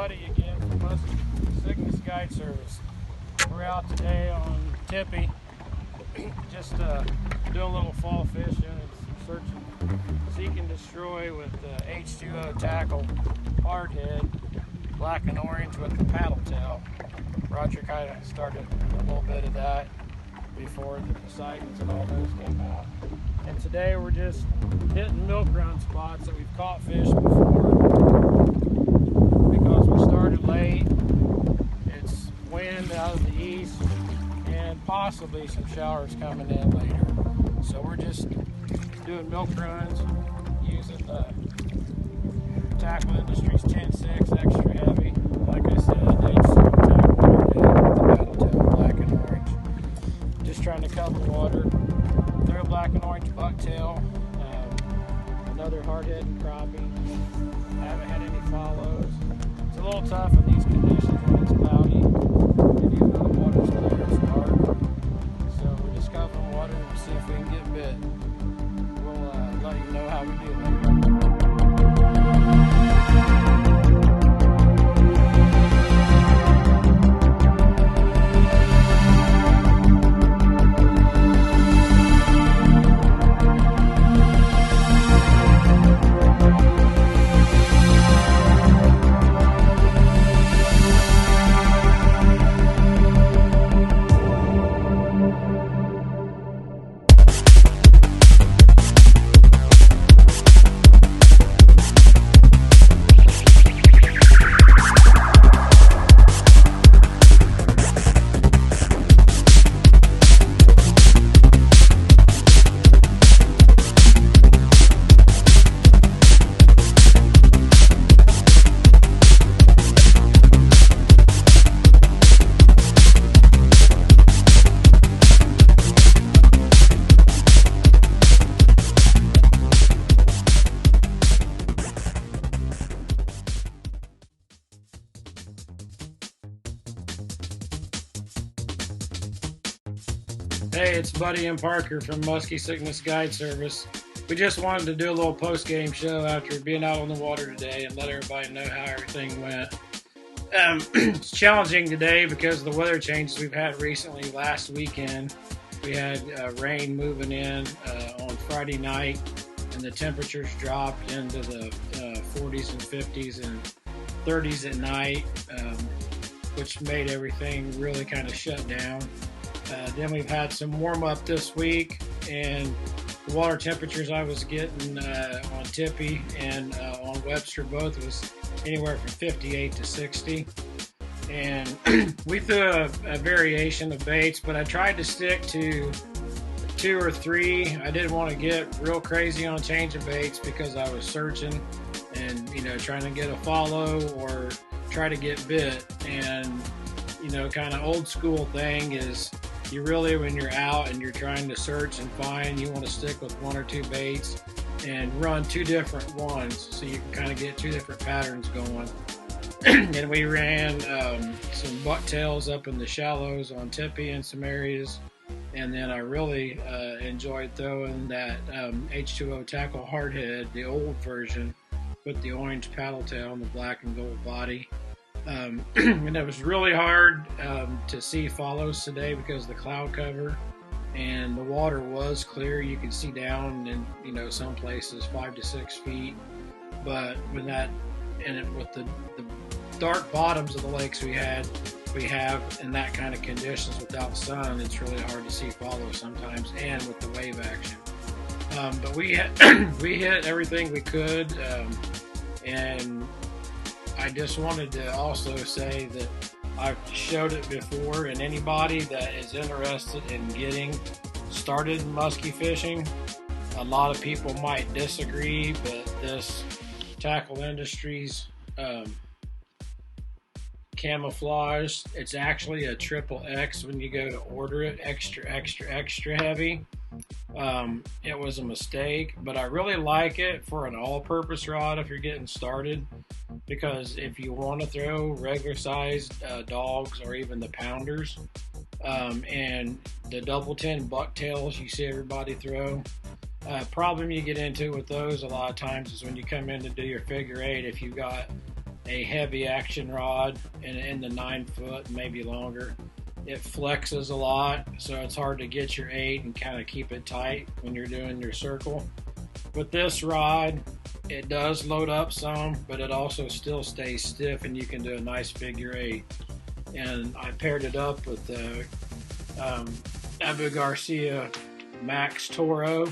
Buddy again from Muskie Sickness Guide Service. We're out today on Tippy, just doing a little fall fishing and searching, seek and destroy with H2O tackle, hardhead, black and orange with the paddle tail. Roger kind of started a little bit of that before the Poseidons and all those came out. And today we're just hitting milk run spots that we've caught fish before. Because we started late, it's wind out of the east and possibly some showers coming in later. So we're just doing milk runs using the Tackle Industries 10.6 extra heavy. Like I said, H2O tackle hardhead with the paddle tail, black and orange. Just trying to cover water. Throw a black and orange bucktail, another hardhead and crappie. Haven't had any follows. It's a little tough in these conditions when it's cloudy, and even though the water's clear, it's dark. So we're just covering water and see if we can get bit. We'll let you know how we do later. Hey, it's Buddy and Parker from Muskie Sickness Guide Service. We just wanted to do a little post-game show after being out on the water today and let everybody know how everything went. It's challenging today because of the weather changes we've had recently. Last weekend, we had rain moving in on Friday night, and the temperatures dropped into the 40s and 50s and 30s at night, which made everything really kind of shut down. Then we've had some warm up this week, and the water temperatures I was getting on Tippy and on Webster both was anywhere from 58 to 60. And we threw a variation of baits, but I tried to stick to 2 or 3. I didn't want to get real crazy on changing baits because I was searching and, trying to get a follow or try to get bit. And, kind of old school thing is, you really, when you're out and you're trying to search and find, you want to stick with 1 or 2 baits and run 2 different ones so you can kind of get 2 different patterns going. And we ran some bucktails up in the shallows on Tippy in some areas. And then I really enjoyed throwing that H2O tackle hardhead, the old version, with the orange paddle tail and the black and gold body. And it was really hard to see follows today because of the cloud cover, and the water was clear. You could see down in some places 5 to 6 feet, but with that and with the dark bottoms of the lakes we have in that kind of conditions without sun, it's really hard to see follows sometimes, and with the wave action. But we hit everything we could, and I just wanted to also say that I've showed it before, and anybody that is interested in getting started in muskie fishing, a lot of people might disagree, but this Tackle Industries camouflage, it's actually a XXX when you go to order it, extra heavy. It was a mistake, but I really like it for an all-purpose rod if you're getting started, because if you want to throw regular sized dogs or even the pounders, and the double 10 bucktails you see everybody throw, problem you get into with those a lot of times is when you come in to do your figure 8, if you've got a heavy action rod in the 9 foot, maybe longer. It flexes a lot, so it's hard to get your 8 and kind of keep it tight when you're doing your circle. With this rod, it does load up some, but it also still stays stiff, and you can do a nice figure 8. And I paired it up with the Abu Garcia Max Toro.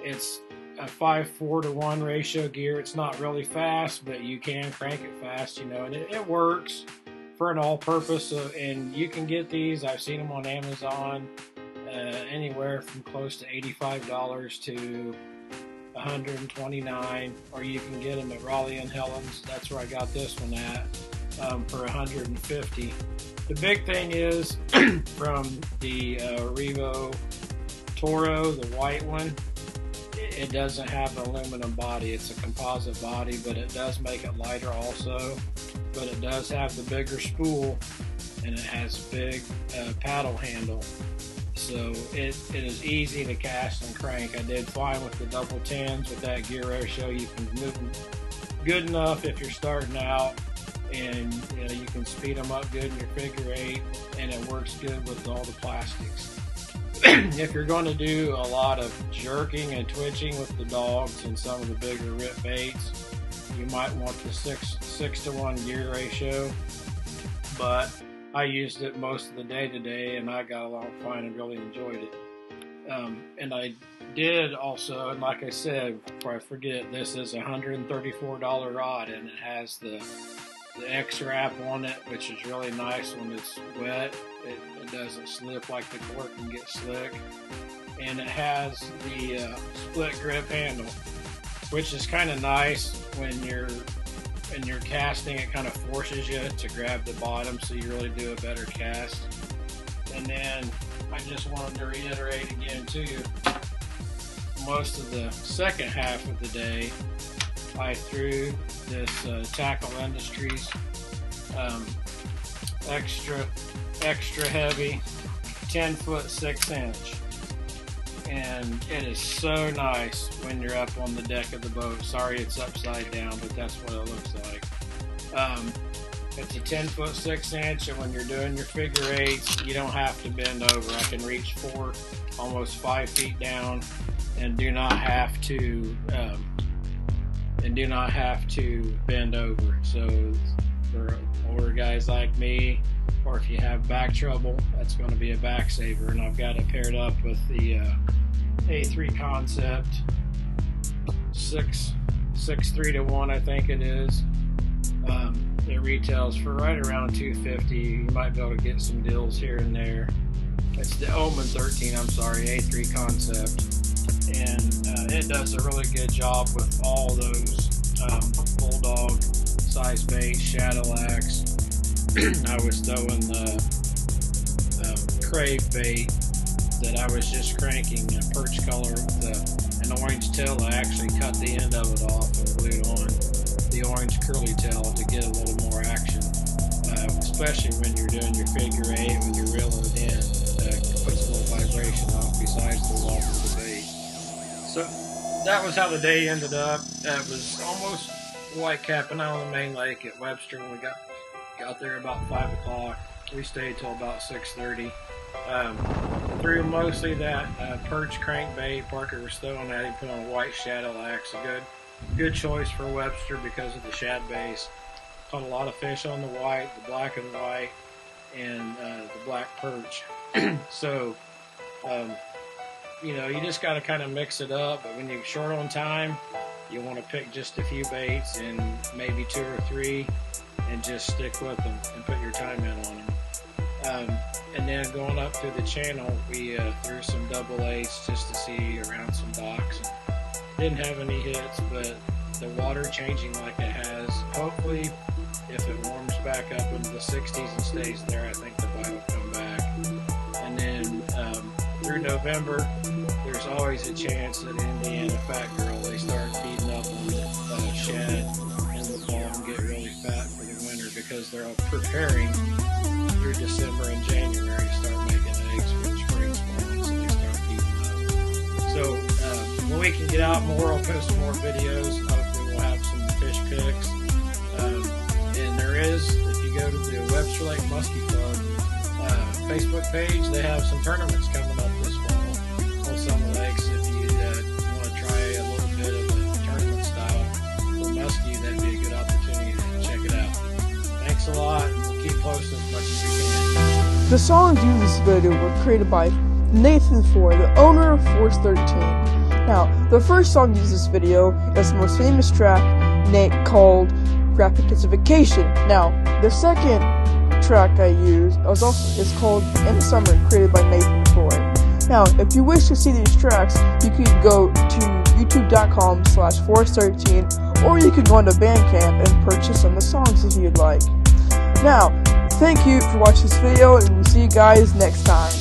It's a 5:4-to-1 ratio gear. It's not really fast, but you can crank it fast, you know, and it works for an all-purpose. And you can get these. I've seen them on Amazon, anywhere from close to $85 to $129, or you can get them at Raleigh and Helen's. That's where I got this one at, for $150. The big thing is from the Revo Toro, the white one, it doesn't have an aluminum body. It's a composite body, but it does make it lighter also. But it does have the bigger spool, and it has a big paddle handle. So it is easy to cast and crank. I did fine with the double 10s with that gear ratio. You can move them good enough if you're starting out, and you know, you can speed them up good in your figure 8, and it works good with all the plastics. If you're going to do a lot of jerking and twitching with the dogs and some of the bigger rip baits, you might want the 6:1 gear ratio, but I used it most of the day today, and I got along fine and really enjoyed it. And I did also, and like I said, before I forget, this is a $134 rod, and it has the X-Wrap on it, which is really nice when it's wet. It doesn't slip like the cork can get slick. And it has the split grip handle, which is kind of nice when you're casting. It kind of forces you to grab the bottom, so you really do a better cast. And then I just wanted to reiterate again to you, most of the second half of the day I threw this Tackle Industries extra heavy 10-foot 6-inch, and it is so nice when you're up on the deck of the boat. Sorry it's upside down, but that's what it looks like. It's a 10-foot 6-inch, and when you're doing your figure 8s, you don't have to bend over. I can reach 4, almost 5 feet down, and do not have to bend over. So for older guys like me, or if you have back trouble, that's going to be a back saver. And I've got it paired up with the A3 Concept 6:3-to-1, I think it is. It retails for right around $250. You might be able to get some deals here and there. It's the Omen 13, I'm sorry, A3 Concept. And it does a really good job with all those bulldog size baits, shadow axe. I was throwing the crave bait that I was just cranking a perch color with an orange tail. I actually cut the end of it off and glued on the orange curly tail to get a little more action, especially when you're doing your figure 8 with your reeling it in. It puts a little vibration off besides the walk of the bait. So that was how the day ended up. It was almost white capping out on the main lake at Webster when we got there about 5 o'clock. We stayed till about 6:30. Threw mostly that perch crankbait Parker was throwing at him, put on a white shadow axe. A good choice for Webster because of the shad base. Caught a lot of fish on the white, the black and white, and the black perch. So, you know, you just got to kind of mix it up. But when you're short on time, you want to pick just a few baits and maybe 2 or 3, and just stick with them and put your time in on them. And then going up through the channel, we threw some double 8s just to see around some docks. And didn't have any hits, but the water changing like it has, hopefully if it warms back up into the 60s and stays there, I think the bite will come back. And then through November, there's always a chance that Indiana Fat Girl, they start feeding up on shad in the fall and get really fat for the winter, because they're all preparing through December and January to start making eggs for the spring spawn, so they start feeding up. So when we can get out more, I'll post some more videos. Hopefully we'll have some fish pics. is, if you go to the WebsterLake Muskie Club Facebook page, they have some tournaments coming up this fall on some of the lakes. If you want to try a little bit of a tournament style for muskie, that'd be a good opportunity to check it out. Thanks a lot, and we'll keep posting as much as we can. The songs used in this video were created by Nathan Ford, the owner of Force 13. Now, the first song used in this video is the most famous track, Nate, called Graphic Intensification. Now, the second track I used is called In the Summer, created by Nathan Ford. Now, if you wish to see these tracks, you can go to youtube.com/Force13, or you can go onto Bandcamp and purchase some of the songs if you'd like. Now, thank you for watching this video, and we'll see you guys next time.